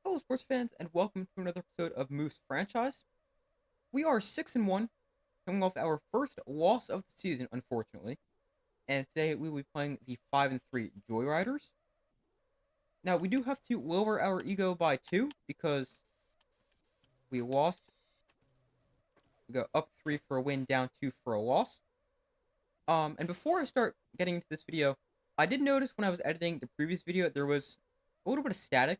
Hello, sports fans, and welcome to another episode of Moose Franchise. We are 6-1, coming off our first loss of the season, unfortunately, and today we will be playing the 5-3 Joyriders. Now, we do have to lower our ego by 2 because we lost. We go up 3 for a win, down 2 for a loss. And before I start getting into this video, I did notice when I was editing the previous video there was a little bit of static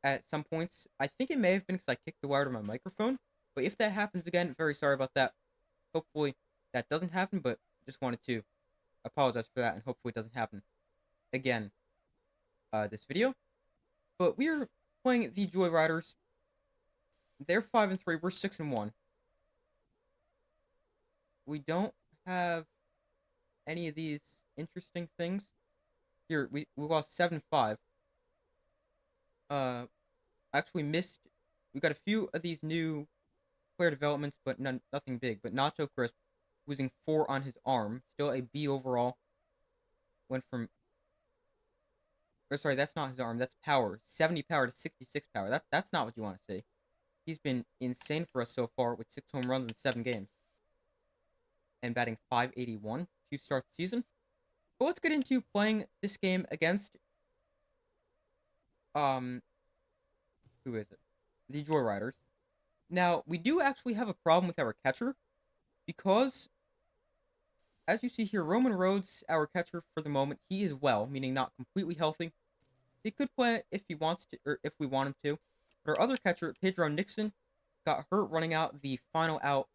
at some points. I think it may have been because I kicked the wire to my microphone. But if that happens again, very sorry about that. Hopefully that doesn't happen, but just wanted to apologize for that, and hopefully it doesn't happen again this video. But we're playing the Joy Riders. They're 5-3. We're 6-1. We don't have any of these interesting things. Here, we lost 7-5. Actually missed. We got a few of these new player developments, but nothing big. But Nacho Crisp losing 4 on his arm, still a B overall. Went from, or sorry, that's not his arm. That's power, 70 power to 66 power. That's not what you want to see. He's been insane for us so far with 6 home runs in 7 games, and batting .581 to start the season. But let's get into playing this game against who is it? The Joy Riders. Now, we do actually have a problem with our catcher because, as you see here, Roman Rhodes, our catcher for the moment, he is well, meaning not completely healthy. He could play if he wants to, or if we want him to. But our other catcher, Pedro Nixon, got hurt running out the final out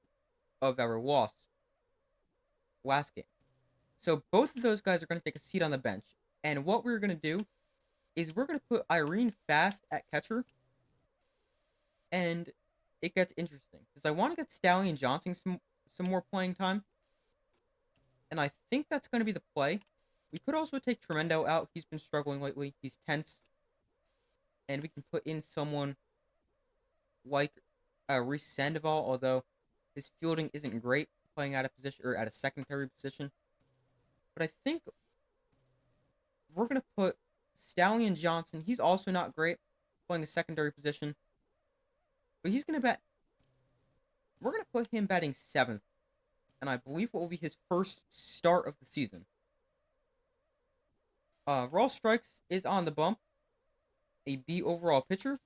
of our loss last game. So both of those guys are going to take a seat on the bench. And what we're going to do is we're going to put Irene Fast at catcher. And it gets interesting because I want to get Stallion Johnson some more playing time. And I think that's going to be the play. We could also take Tremendo out. He's been struggling lately. He's tense. And we can put in someone like Reese Sandoval, although his fielding isn't great, playing out of position or at a secondary position. But I think we're gonna put Stallion Johnson. He's also not great, playing a secondary position. But he's gonna bat. We're gonna put him batting 7th, and I believe what will be his first start of the season. Raw Strikes is on the bump, a B overall pitcher.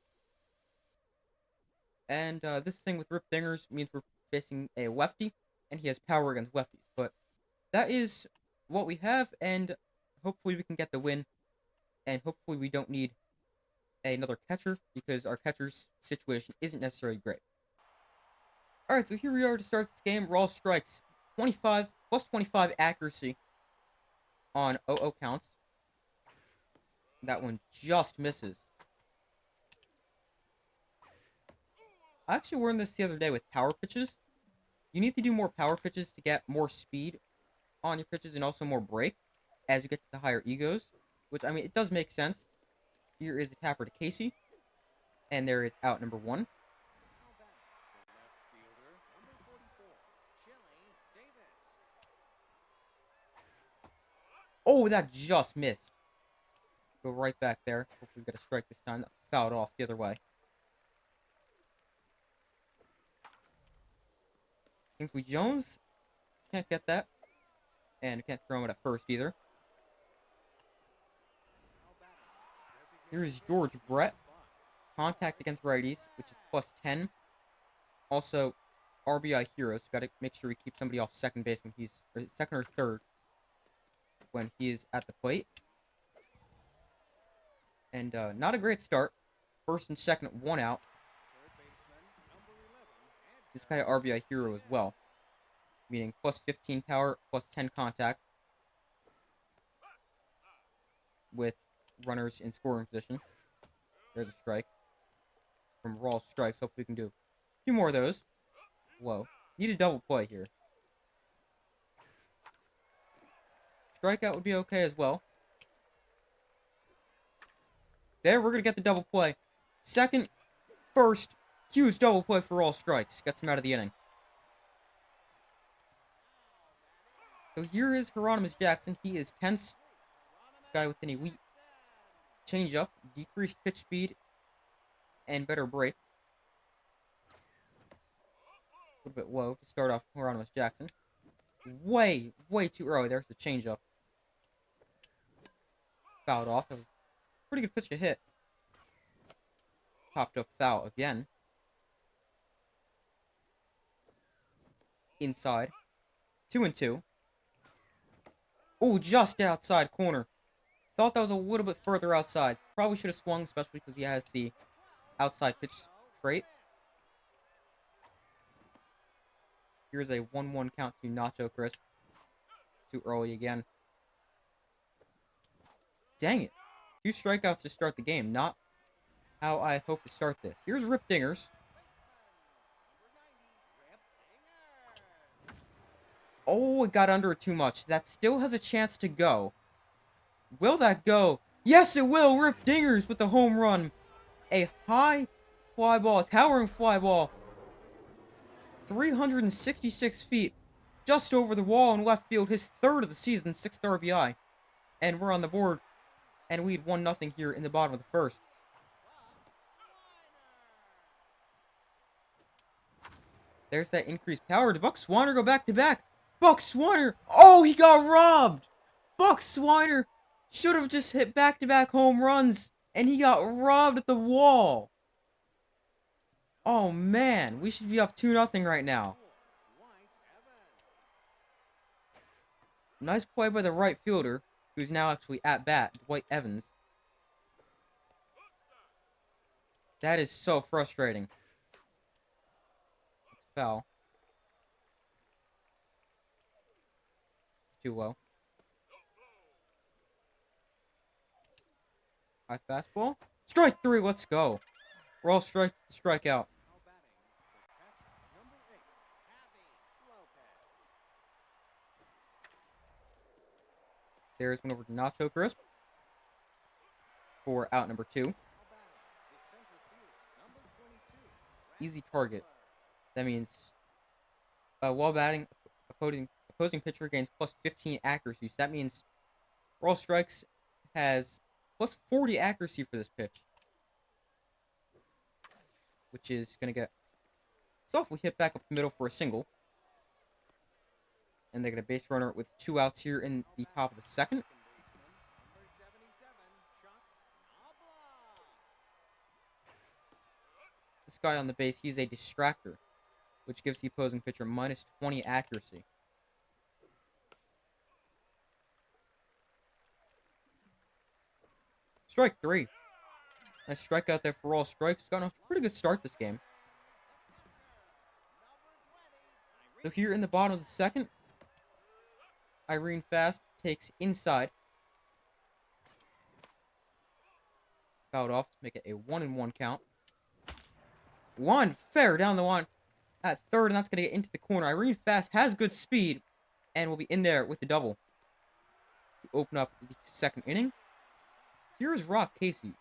And this thing with Rip Dingers means we're facing a lefty, and he has power against lefties. But that is what we have, and hopefully we can get the win. And hopefully we don't need another catcher, because our catcher's situation isn't necessarily great. Alright, so here we are to start this game. Raw Strikes, 25, plus 25 accuracy on 0-0 counts. That one just misses. I actually learned this the other day with power pitches. You need to do more power pitches to get more speed on your pitches and also more break as you get to the higher egos. Which, I mean, it does make sense. Here is a tapper to Casey. And there is out number 1. Oh, that just missed. Go right back there. Hopefully we get a strike this time. That's fouled off the other way. Kingsley Jones. Can't get that. And can't throw him at first either. Here is George Brett. Contact against righties, which is plus 10. Also, RBI heroes. Got to make sure we keep somebody off second base when he's, or second or third, when he is at the plate. And not a great start. First and second, 1 out. This guy RBI hero as well, meaning plus 15 power, plus 10 contact, with runners in scoring position. There's a strike from Raw Strikes. Hopefully we can do a few more of those. Whoa. Need a double play here. Strikeout would be okay as well. There, we're going to get the double play. Second, first, huge double play for Raw Strikes. Gets him out of the inning. So here is Hieronymus Jackson. He is tense. This guy with an elite changeup, decreased pitch speed, and better break. A little bit low to start off Hieronymus Jackson. Way too early. There's the changeup. Fouled off. That was a pretty good pitch to hit. Popped up foul again. Inside. 2-2. Oh, just outside corner. Thought that was a little bit further outside. Probably should have swung, especially because he has the outside pitch trait. Here's a 1-1 count to Nacho Crisp. Too early again. Dang it. 2 strikeouts to start the game. Not how I hope to start this. Here's Rip Dingers. Oh, it got under it too much. That still has a chance to go. Will that go? Yes, it will. Rip Dingers with the home run. A high fly ball, a towering fly ball. 366 feet. Just over the wall in left field. His third of the season, 6th RBI. And we're on the board. And we lead 1-0 here in the bottom of the first. There's that increased power. Did Buck Swanner go back-to-back? Buck Swanner! Oh, he got robbed! Buck Swanner should have just hit back-to-back home runs. And he got robbed at the wall. Oh, man. We should be up 2-0 right now. Nice play by the right fielder, who's now actually at bat, Dwight Evans. That is so frustrating. It's foul. It's too low. High fastball. Strike 3, let's go. We're all strike out. There's one over to Nacho Crisp for out number 2. Easy target. That means while batting, opposing pitcher gains plus 15 accuracy. So that means Raw Strikes has plus 40 accuracy for this pitch, which is going to get softly hit back up the middle for a single. And they get a base runner with 2 outs here in the top of the second. This guy on the base, he's a distractor, which gives the opposing pitcher minus 20 accuracy. Strike 3. Nice strikeout there for all strikes. Gotten off to a pretty good start this game. So here in the bottom of the second, Irene Fast takes inside. Fouled off to make it a 1-1 count. One fair down the line at third, and that's going to get into the corner. Irene Fast has good speed and will be in there with the double to open up the second inning. Here's Rock Casey.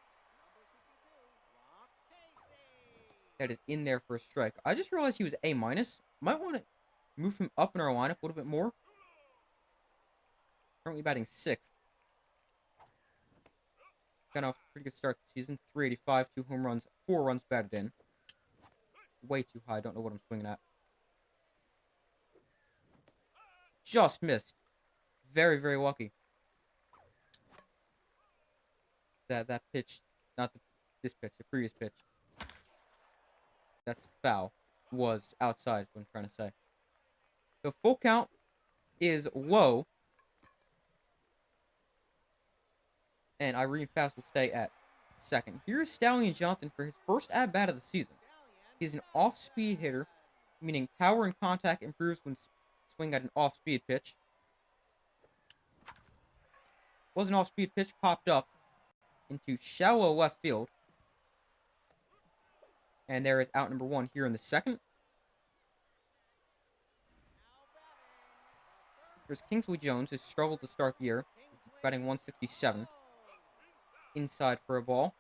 That is in there for a strike. I just realized he was A-. Might want to move him up in our lineup a little bit more. Currently batting 6th. Got off a pretty good start this season. 385, 2 home runs, 4 runs batted in. Way too high. Don't know what I'm swinging at. Just missed. Very, very lucky. That pitch, not this pitch, the previous pitch. That's foul. Was outside, is what I'm trying to say. The full count is low. And Irene Fast will stay at second. Here's Stallion Johnson for his first at-bat of the season. He's an off-speed hitter, meaning power and contact improves when swing at an off-speed pitch. Was an off-speed pitch, popped up into shallow left field. And there is out number 1 here in the second. There's Kingsley Jones, who struggled to start the year, batting 167. Inside for a ball.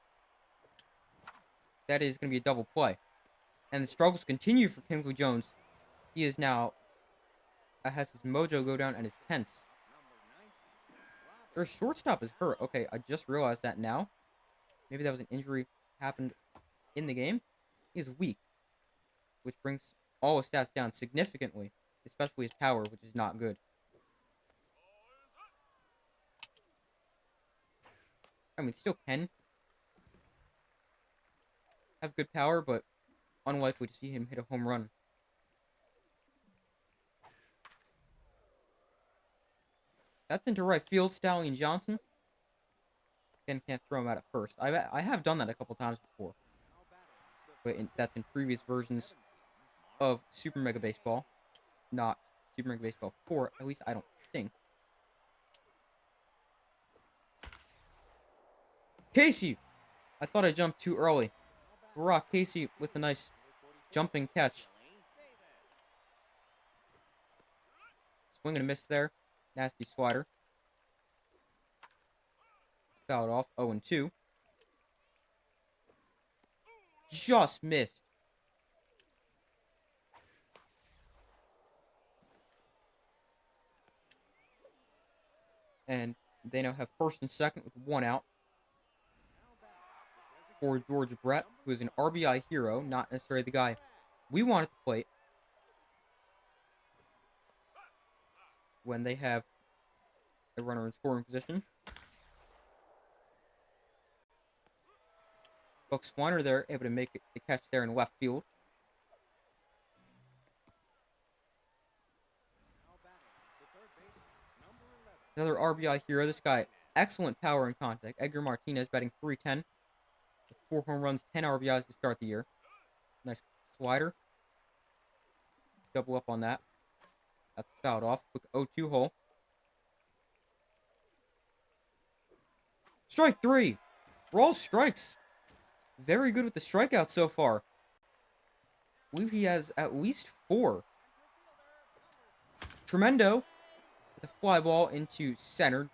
That is going to be a double play. And the struggles continue for Kingsley Jones. He is now has his mojo go down and is tense. Their shortstop is hurt. Okay, I just realized that now. Maybe that was an injury happened in the game, he is weak, which brings all his stats down significantly, especially his power, which is not good. I mean, still can have good power, but unlikely to see him hit a home run. That's into right field, Stallion Johnson. Again, can't throw him out at first. I have done that a couple times before, but that's in previous versions of Super Mega Baseball, not Super Mega Baseball 4. At least I don't think. Casey! I thought I jumped too early. Rock Casey with a nice jumping catch. Swing and a miss there. Nasty slider. Fouled off. 0-2. Just missed. And they now have first and second with one out for George Brett, who is an RBI hero, not necessarily the guy we want at the plate when they have a runner in scoring position. Buck Swanner there, able to make the catch there in left field. Another RBI hero. This guy, excellent power and contact. Edgar Martinez batting .310 with 4 home runs, 10 RBIs to start the year. Nice slider. Double up on that. That's fouled off. Quick 0-2 hole. Strike 3. Raw strikes. Very good with the strikeout so far. I believe he has at least 4. Tremendo with a fly ball into center.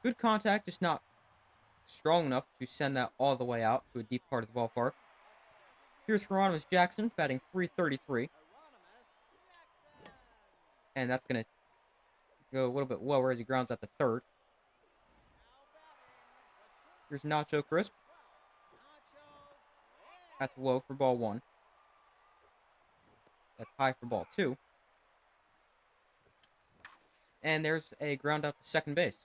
Good contact, just not strong enough to send that all the way out to a deep part of the ballpark. Here's Hieronymus Jackson batting .333. And that's going to go a little bit lower as he grounds out to third. Here's Nacho Crisp. That's low for ball 1. That's high for ball 2. And there's a ground out to second base.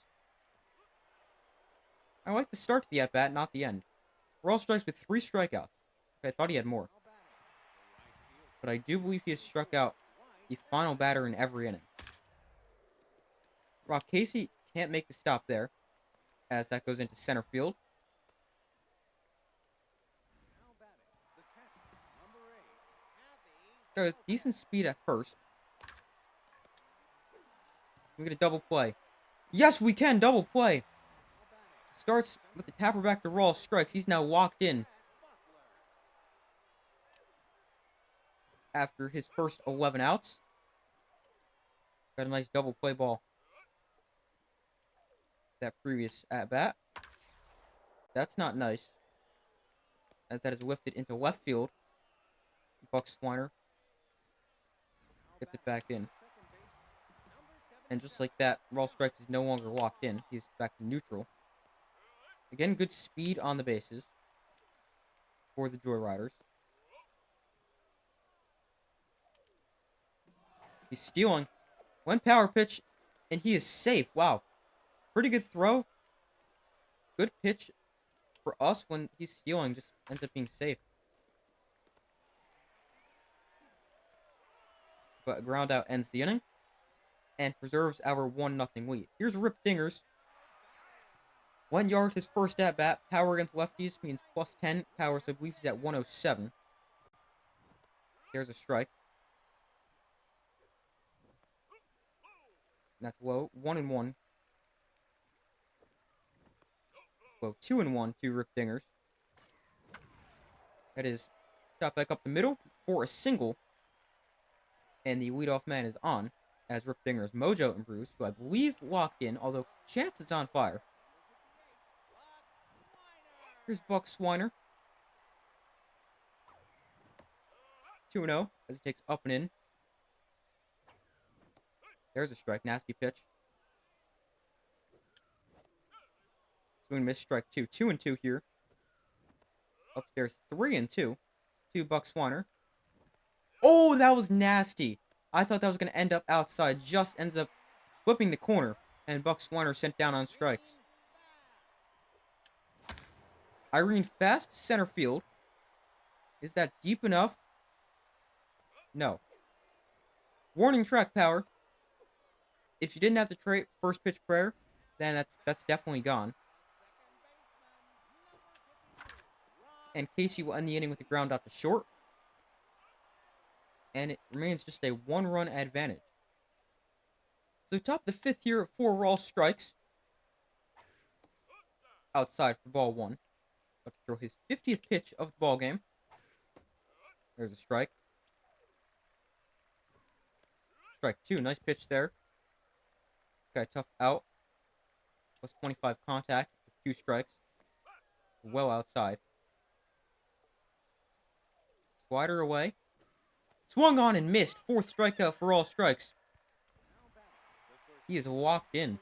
I like the start to the at-bat, not the end. Raw strikes with 3 strikeouts. Okay, I thought he had more. But I do believe he has struck out the final batter in every inning. Rock Casey can't make the stop there, as that goes into center field. Got decent speed at first. We get a double play. Yes, we can double play. Starts with the tapper back to Raw strikes. He's now locked in after his first 11 outs. Got a nice double play ball that previous at-bat. That's not nice, as that is lifted into left field. Buck Swanner gets it back in. And just like that, Raw strikes is no longer locked in. He's back to neutral. Again, good speed on the bases for the Joyriders. He's stealing. One power pitch, and he is safe. Wow. Pretty good throw. Good pitch for us when he's stealing. Just ends up being safe. But a ground out ends the inning and preserves our 1-0 lead. Here's Rip Dingers. 1 yard his first at-bat. Power against lefties means +10. Power, so I believe he's at 107. There's a strike. That's low. 1-1. Well, 2-1 to Rip Dingers. That is shot back up the middle for a single. And the leadoff man is on as Rip Dingers' mojo improves, who I believe locked in, although Chance is on fire. Here's Buck Swanner. 2-0 as he takes up and in. There's a strike. Nasty pitch. Swing and miss, strike 2. 2-2 here. upstairs 3-2 to Buck Swiner. Oh, that was nasty. I thought that was going to end up outside. Just ends up flipping the corner. And Buck Swiner sent down on strikes. Irene Fast, center field. Is that deep enough? No. Warning track power. If you didn't have the trait first pitch prayer, then that's definitely gone. And Casey will end the inning with a ground out to short. And it remains just a 1-run advantage. So top the fifth here at 4 raw strikes. Outside for ball 1. About to throw his 50th pitch of the ball game. There's a strike. Strike 2. Nice pitch there. Guy tough out. Plus 25 contact with 2 strikes. Well outside. Slider away. Swung on and missed. 4th strikeout for all strikes. He is walked in.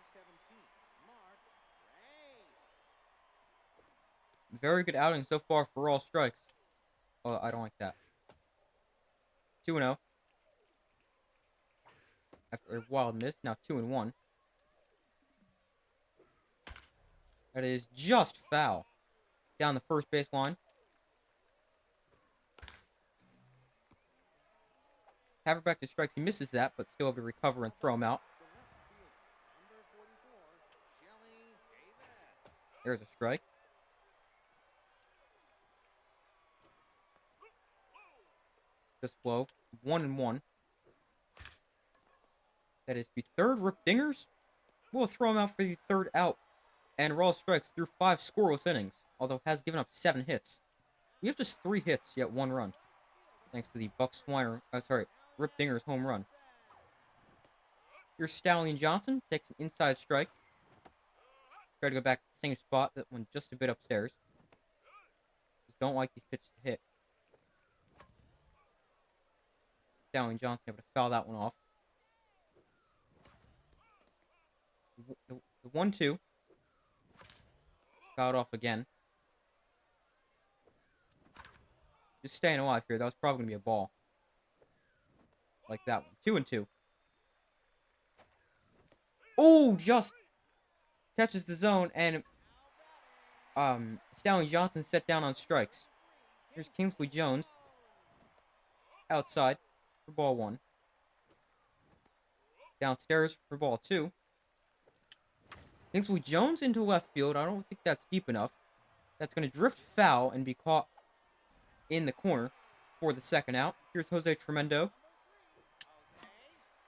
Very good outing so far for all strikes. Oh, I don't like that. 2-0. After a wild miss, now 2-1. That is just foul. Down the first base line. Haverback to strikes. He misses that, but still able to recover and throw him out. There's a strike. Just flow. 1-1. That is the 3rd. Rip Dingers. We'll throw him out for the 3rd out. And raw strikes through 5 scoreless innings, although has given up 7 hits. We have just 3 hits, yet 1 run. Thanks to the Rip Dinger's home run. Here's Stallion Johnson. Takes an inside strike. Try to go back to the same spot. That one just a bit upstairs. Just don't like these pitches to hit. Stallion Johnson able to foul that one off. The 1-2. Fouled off again. Just staying alive here. That was probably going to be a ball. Like that one. 2-2. Oh, just catches the zone, and Stallion Johnson set down on strikes. Here's Kingsley Jones. Outside for ball 1. Downstairs for ball 2. Kingsley Jones into left field. I don't think that's deep enough. That's going to drift foul and be caught in the corner for the 2nd out. Here's Jose Tremendo.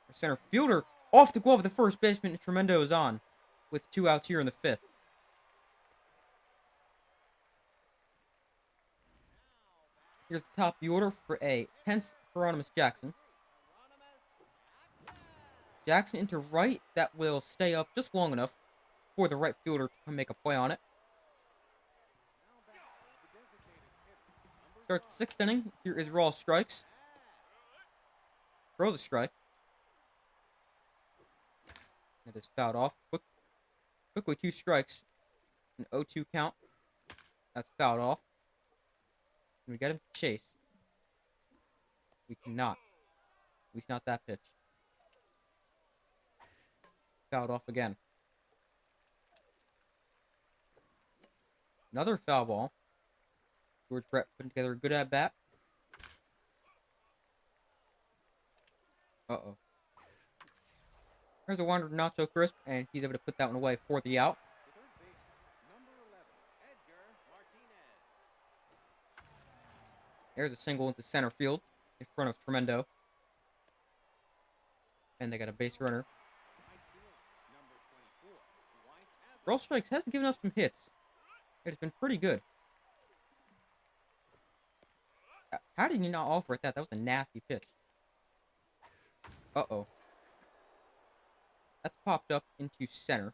Our center fielder off the glove of the first baseman. Tremendo is on with 2 outs here in the 5th. Here's the top of the order for a 10th Hieronymus Jackson. Jackson into right. That will stay up just long enough for the right fielder to come make a play on it. Starts the 6th inning. Here is raw strikes. Throws a strike. That is fouled off. Quickly 2 strikes. An 0-2 count. That's fouled off. Can we get him to chase? We cannot. At least not that pitch. Fouled off again. Another foul ball. George Brett putting together a good at-bat. Uh-oh. There's a wandered Nacho Crisp, and he's able to put that one away for the out. There's a single into center field in front of Tremendo. And they got a base runner. Raw strikes hasn't given up some hits. It's been pretty good. How did he not offer it that? That was a nasty pitch. Uh-oh. That's popped up into center.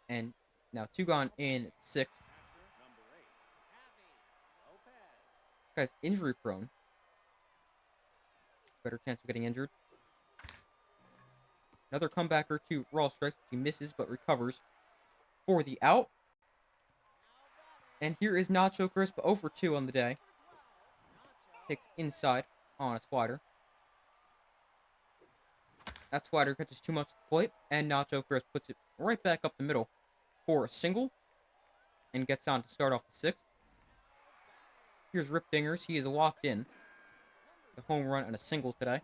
And now 2 gone in 6th. This guy's injury prone. Better chance of getting injured. Another comebacker to Raw Strikes. He misses but recovers for the out. And here is Nacho Crisp 0 for 2 on the day. Takes inside on a slider. That slider catches too much to the plate, and Nacho Crisp puts it right back up the middle for a single and gets on to start off the sixth. Here's Rip Dingers. He is locked in. The home run and a single today.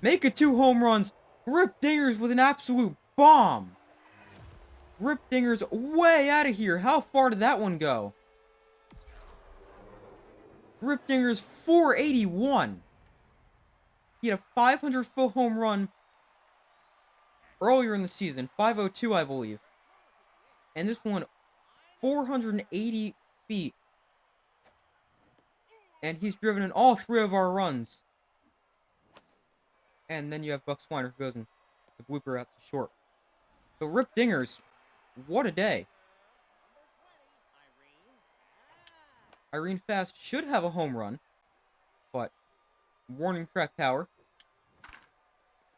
Make it 2 home runs. Rip Dingers with an absolute bomb. Rip Dingers way out of here. How far did that one go? Rip Dingers 481. He had a 500-foot home run earlier in the season. 502, I believe. And this one, 480 feet. And he's driven in all 3 of our runs. And then you have Buck Swiner who goes in the blooper out to short. So Rip Dingers, what a day. Irene Fast should have a home run, but warning track power.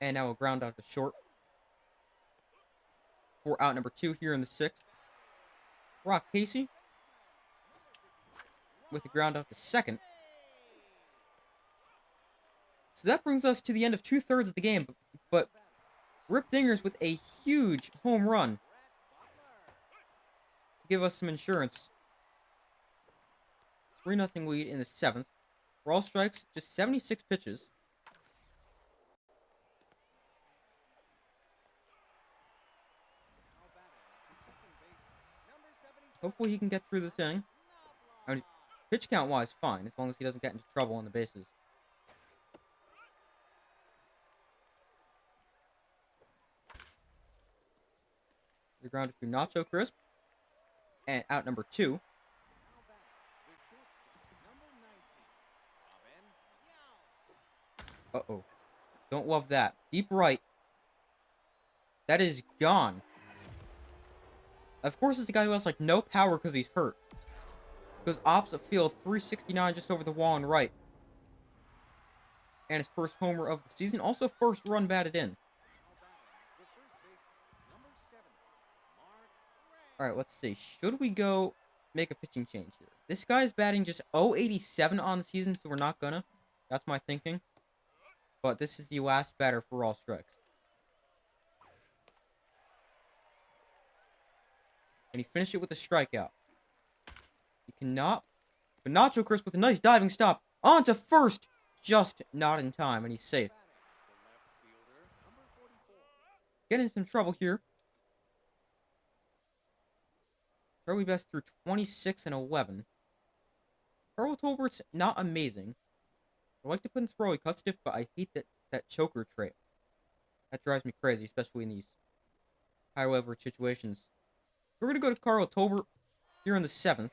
And now a ground out to short. For out number 2 here in the 6th. Rock Casey with a ground out to second. So that brings us to the end of 2/3 of the game, but Rip Dingers with a huge home run to give us some insurance. 3-0 lead in the 7th. Raw Strikes, just 76 pitches. Hopefully he can get through the thing. I mean, pitch count-wise, fine, as long as he doesn't get into trouble on the bases. The grounded to Nacho Crisp. And out number 2. Uh-oh. Don't love that. Deep right. That is gone. Of course, it's the guy who has, like, no power because he's hurt. Goes opposite field, 369 just over the wall and right. And his first homer of the season. Also, first run batted in. Alright, let's see. Should we go make a pitching change here? This guy's batting just 087 on the season, so we're not gonna. That's my thinking. But this is the last batter for Raw Strikes. And he finished it with a strikeout. He cannot. But Nacho Crisp with a nice diving stop. On to first. Just not in time, and he's safe. Getting in some trouble here. Charlie Best threw 26 and 11. Carl Tolbert's not amazing. I like to put in Spurley cut stiff, but I hate that choker trait. That drives me crazy, especially in these high leverage situations. We're going to go to Carl Tolbert here in the 7th.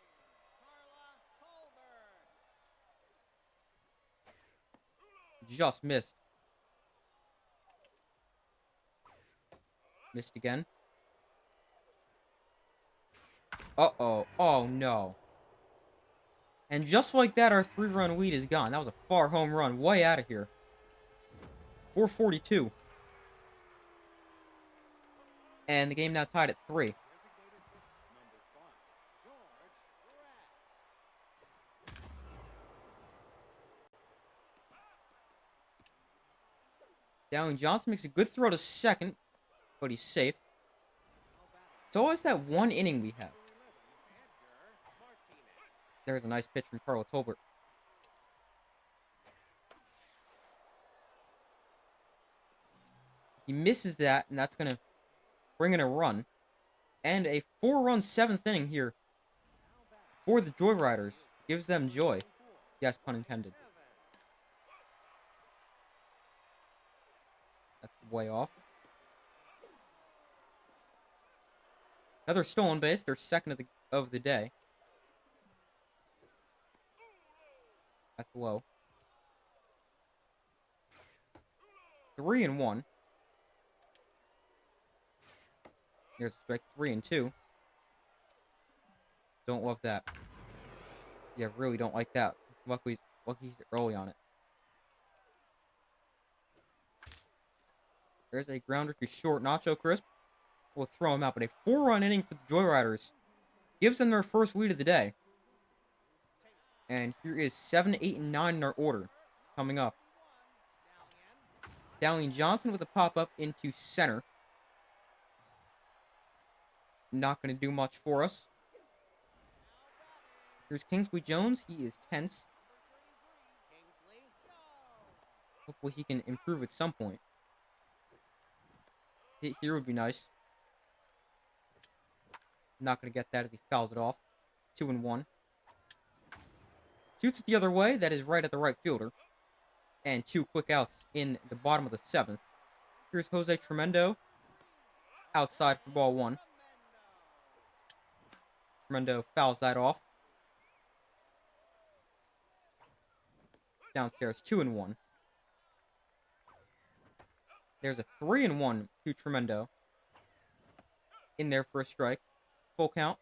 Just missed. Missed again. Uh-oh. Oh, no. And just like that, our 3-run lead is gone. That was a far home run. Way out of here. 442. And the game now tied at 3. Dowling Johnson makes a good throw to second, but he's safe. It's always that one inning we have. There's a nice pitch from Carl Tolbert. He misses that, and that's going to bring in a run. And a 4-run 7th inning here for the Joyriders. Gives them joy. Yes, pun intended. That's way off. Another stolen base, their second of the day. That's low. 3-1. Here's strike 3 and 2. Don't love that. Yeah, really don't like that. Luckily he's early on it. There's a grounder to short. Nacho Crisp will throw him out, but a 4-run inning for the Joyriders gives them their first lead of the day. And here is 7, 8, and 9 in our order coming up. Dowling Johnson with a pop-up into center. Not going to do much for us. Here's Kingsley Jones. He is tense. Hopefully he can improve at some point. Hit here would be nice. Not going to get that as he fouls it off. 2-1. Shoots it the other way. That is right at the right fielder. And 2 quick outs in the bottom of the 7th. Here's Jose Tremendo. Outside for ball 1. Tremendo fouls that off. Downstairs, 2-1. There's a 3-1 to Tremendo. In there for a strike. Full count.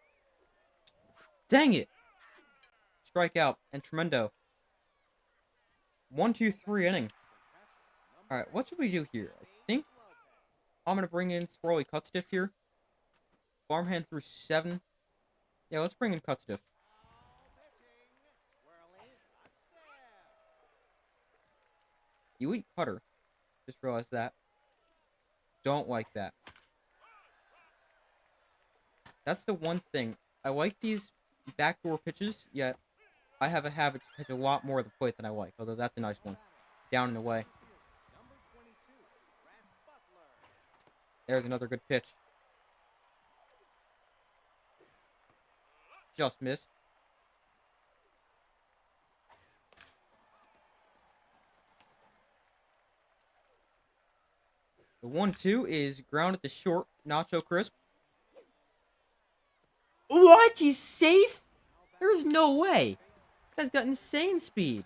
Dang it! Strikeout and Tremendo. 1, 2, 3 inning. Alright, what should we do here? I think I'm going to bring in Swirly Cutstiff here. Farmhand through 7. Yeah, let's bring in Cutstiff. Elite Cutter. Just realized that. Don't like that. That's the one thing. I like these backdoor pitches, yet I have a habit to pitch a lot more of the plate than I like. Although that's a nice one. Down and away. There's another good pitch. Just missed. The 1-2 is grounded to short. Nacho Crisp. What? He's safe? There's no way. This guy's got insane speed.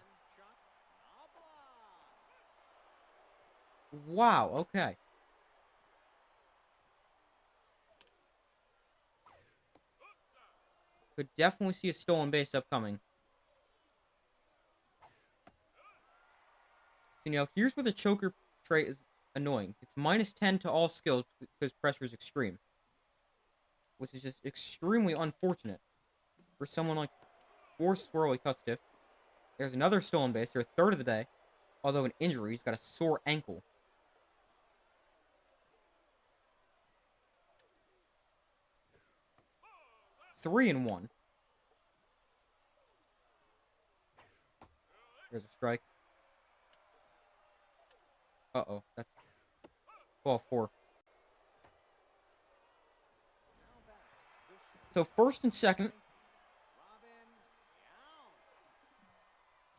Wow, okay. Could definitely see a stolen base upcoming. So, here's where the choker trait is annoying. It's -10 to all skills because pressure is extreme. Which is just extremely unfortunate for someone like Swirly Cutstiff. There's another stolen base. They're a third of the day. Although an injury, he's got a sore ankle. Three and 1. There's a strike. Uh-oh. That's ball 4. So first and second.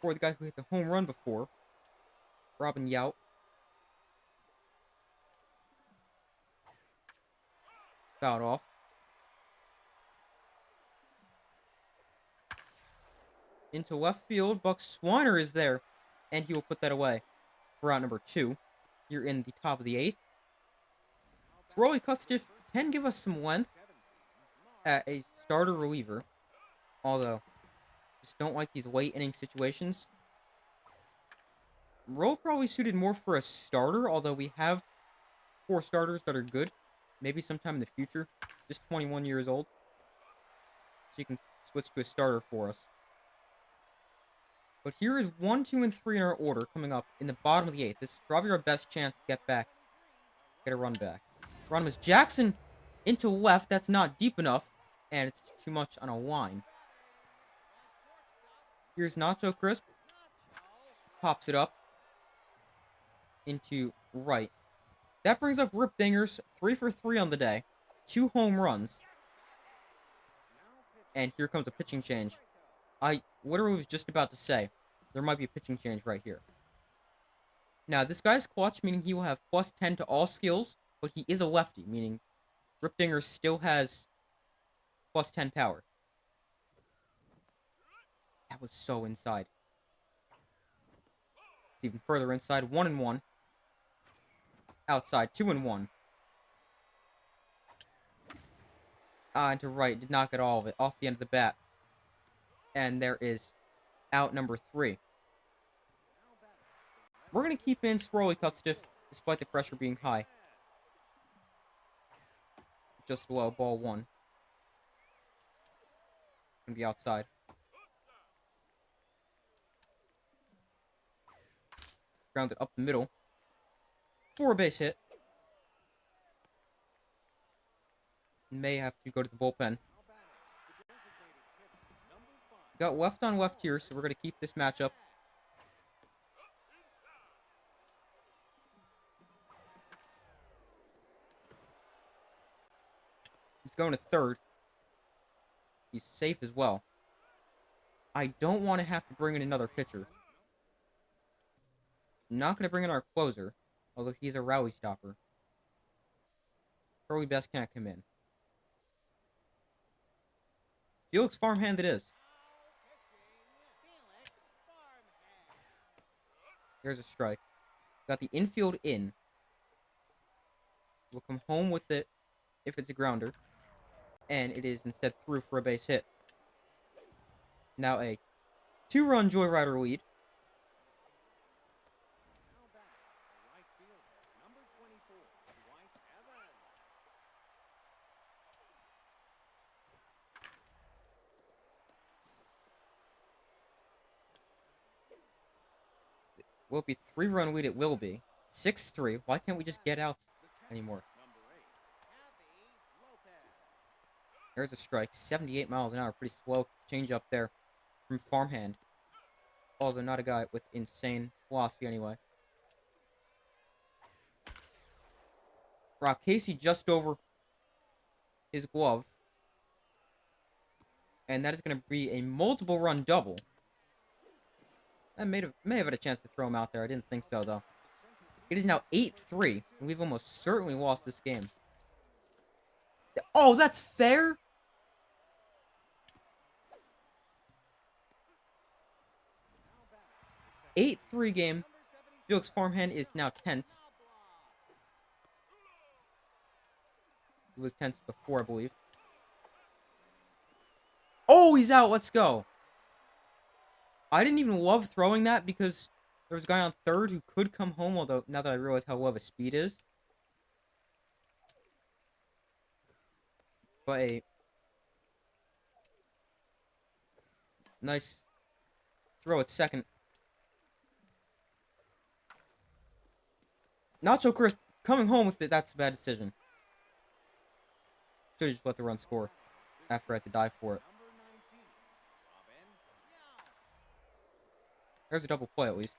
For the guy who hit the home run before. Robin Yount. Fouled off. Into left field. Buck Swiner is there. And he will put that away for out number 2. Here in the top of the 8th. Swirly Cutstiff can give us some length at a starter reliever. Although, just don't like these late inning situations. Role probably suited more for a starter, although we have 4 starters that are good. Maybe sometime in the future. Just 21 years old. So you can switch to a starter for us. But here is 1, 2, and 3 in our order coming up in the bottom of the 8th. This is probably our best chance to get a run back. Run is Jackson into left. That's not deep enough. And it's too much on a line. Here's Nacho Crisp. Pops it up. Into right. That brings up Rip Dingers. 3 for 3 on the day. 2 home runs. And here comes a pitching change. I literally was just about to say, there might be a pitching change right here. Now, this guy's clutch, meaning he will have +10 to all skills, but he is a lefty, meaning Rip Dinger still has +10 power. That was so inside. It's even further inside. 1 and 1. Outside. 2 and 1. Into right. Did not get all of it. Off the end of the bat. And there is out number 3. We're going to keep in Swirly Cutstiff, despite the pressure being high. just low. Ball one. Gonna be outside. Grounded up the middle. For a base hit. May have to go to the bullpen. Got left on left here, so we're going to keep this matchup. He's going to third. He's safe as well. I don't want to have to bring in another pitcher. Not going to bring in our closer, although he's a rally stopper. Probably best can't come in. Felix Farmhand it is. Here's a strike. Got the infield in. We'll come home with it if it's a grounder. And it is instead through for a base hit. Now a 2-run Joyrider lead. Will it be 3-run lead? It will be. 6-3. Why can't we just get out anymore? There's a strike. 78 miles an hour. Pretty slow change up there from Farmhand. Although not a guy with insane velocity anyway. Rock Casey just over his glove. And that is going to be a multiple run double. That may have had a chance to throw him out there. I didn't think so, though. It is now 8-3, and we've almost certainly lost this game. Oh, that's fair? Eight 8-3 game. Felix Farmhand is now tense. He was tense before, I believe. Oh, he's out. Let's go. I didn't even love throwing that because there was a guy on third who could come home, although now that I realize how low his speed is. But a nice throw at second. Nacho Crisp coming home with it. That's a bad decision. Should have just let the run score after I had to dive for it. There's a double play at least.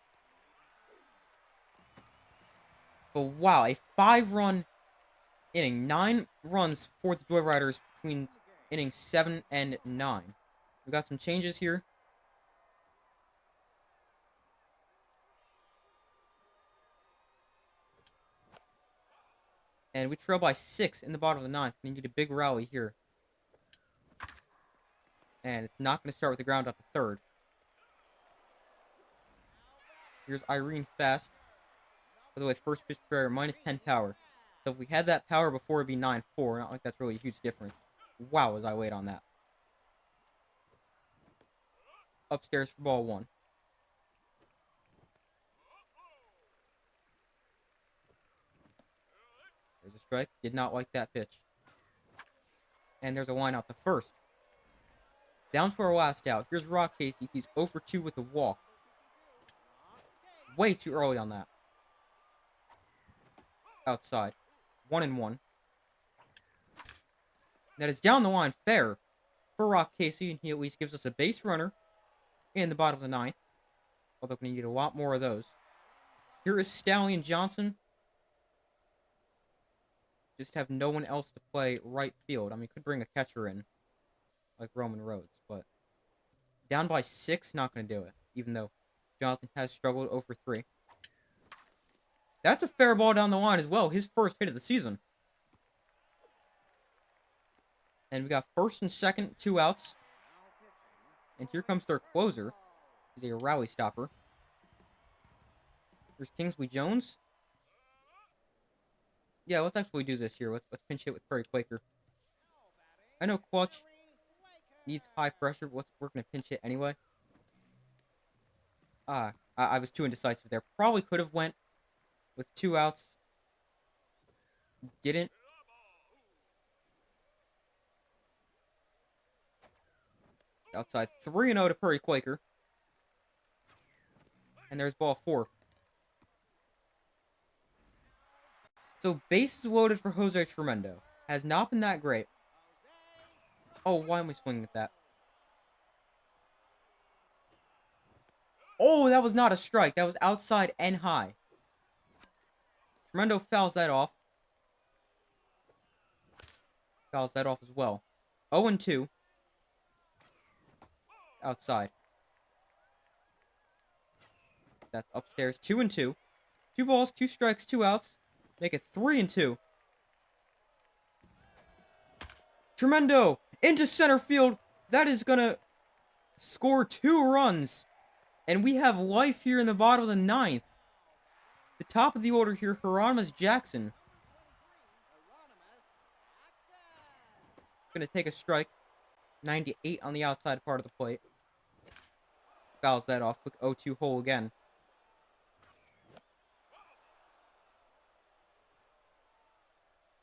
But wow, a 5-run inning. 9 runs for the Joyriders between innings 7 and 9. We got some changes here. And we trail by 6 in the bottom of the 9th. We need a big rally here. And it's not going to start with the ground up to third. Here's Irene Fast. By the way, first pitch prayer, minus 10 power. So if we had that power before, it'd be 9-4. Not like that's really a huge difference. Wow, as I wait on that. Upstairs for ball 1. There's a strike. Did not like that pitch. And there's a line out to first. Down for our last out. Here's Rock Casey. He's 0 for 2 with a walk. Way too early on that. Outside. 1-1. That is down the line fair for Rock Casey, and he at least gives us a base runner in the bottom of the 9th. Although we need a lot more of those. Here is Stallion Johnson. Just have no one else to play right field. I mean, could bring a catcher in, like Roman Rhodes, but down by 6, not going to do it, even though Johnson has struggled 0 for 3. That's a fair ball down the line as well. His first hit of the season. And we got first and second, 2 outs. And here comes their closer. He's a rally stopper. Here's Kingsley Jones. Yeah, let's actually do this here. Let's pinch hit with Perry Quaker. I know Clutch needs high pressure, but we're going to pinch hit anyway. I was too indecisive there. Probably could have went with 2 outs. Didn't. Outside 3-0 to Prairie Quaker. And there's ball 4. So bases loaded for Jose Tremendo. Has not been that great. Oh, why am I swinging at that? Oh, that was not a strike. That was outside and high. Tremendo fouls that off. Fouls that off as well. 0-2. Outside. That's upstairs. 2-2. 2 balls, 2 strikes, 2 outs. Make it 3-2. Tremendo into center field. That is going to score 2 runs. And we have life here in the bottom of the 9th. The top of the order here, Hieronymus Jackson. Going to take a strike. 98 on the outside part of the plate. Fouls that off. Quick 0-2 hole again.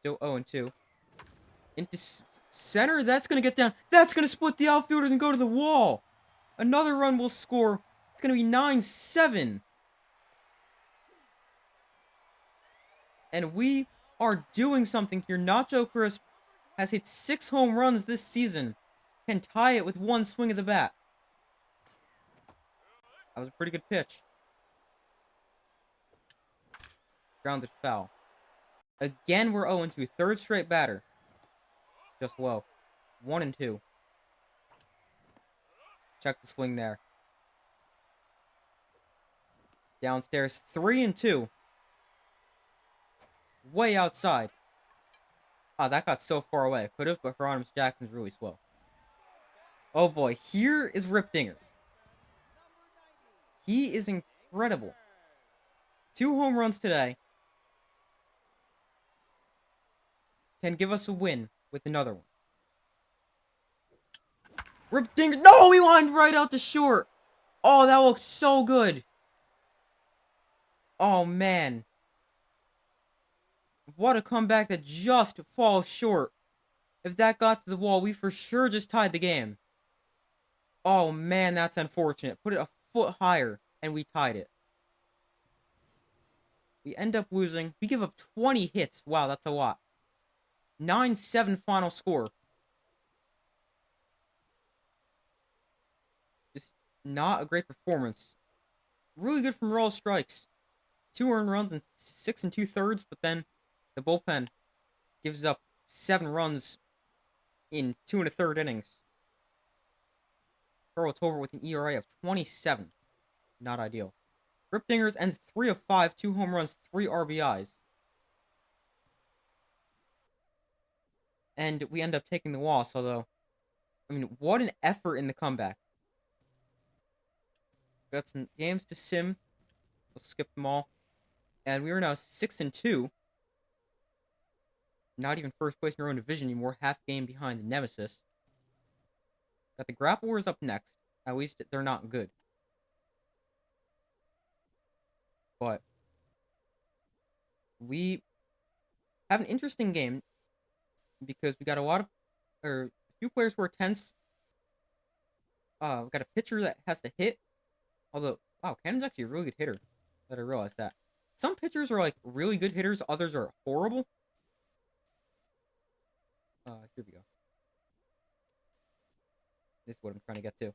Still 0-2. Into center. That's going to get down. That's going to split the outfielders and go to the wall. Another run will score. It's going to be 9-7. And we are doing something here. Nacho Crisp has hit 6 home runs this season. Can tie it with 1 swing of the bat. That was a pretty good pitch. Grounded foul. Again, we're 0-2. 3rd straight batter. Just low. 1-2. Check the swing there. Downstairs. 3-2. Way outside. Ah, that got so far away. Could have, but Hieronymus Jackson's really slow. Oh boy, here is Rip Dinger. He is incredible. 2 home runs today. Can give us a win with another one. Rip Dinger. No, he lined right out to short. Oh, that looks so good. Oh, man. What a comeback that just falls short. If that got to the wall, we for sure just tied the game. Oh, man, that's unfortunate. Put it a foot higher, and we tied it. We end up losing. We give up 20 hits. Wow, that's a lot. 9-7 final score. Just not a great performance. Really good from raw strikes. 2 earned runs in 6 2/3, but then the bullpen gives up 7 runs in 2 1/3 innings. Carl Tolbert with an ERA of 27. Not ideal. Rip Dingers ends 3 of 5, 2 home runs, 3 RBIs. And we end up taking the loss, although, I mean, what an effort in the comeback. Got some games to sim. Let's skip them all. And we are now 6-2. Not even first place in our own division anymore. Half game behind the Nemesis. Got the Grapplers up next. At least they're not good. But we have an interesting game because we got a few players who are tense. We got a pitcher that has to hit. Although, wow, Cannon's actually a really good hitter. That I realized that. Some pitchers are like really good hitters, others are horrible. Here we go. This is what I'm trying to get to.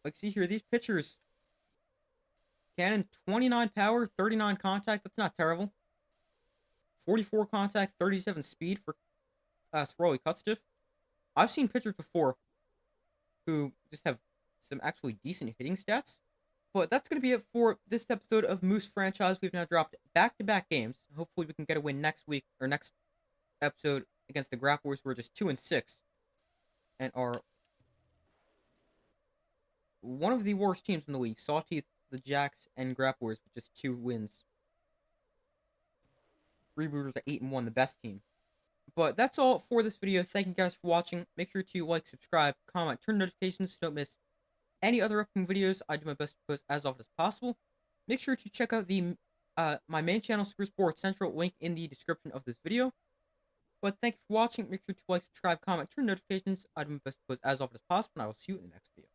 Like, see here, these pitchers. Cannon, 29 power, 39 contact. That's not terrible. 44 contact, 37 speed for Swirly Cutstiff. I've seen pitchers before who just have some actually decent hitting stats. But that's going to be it for this episode of Moose Franchise. We've now dropped back-to-back games. Hopefully we can get a win next week, or next episode against the Grapplers, who are just 2-6. And are one of the worst teams in the league. Sawteeth, the Jacks, and Grapplers with just 2 wins. Freebooters are 8-1, the best team. But that's all for this video. Thank you guys for watching. Make sure to like, subscribe, comment, turn notifications so you don't miss any other upcoming videos. I do my best to post as often as possible. Make sure to check out the my main channel, Super Sports Central, link in the description of this video. But thank you for watching. Make sure to like, subscribe, comment, turn notifications. I'd do my best to post as often as possible, and I will see you in the next video.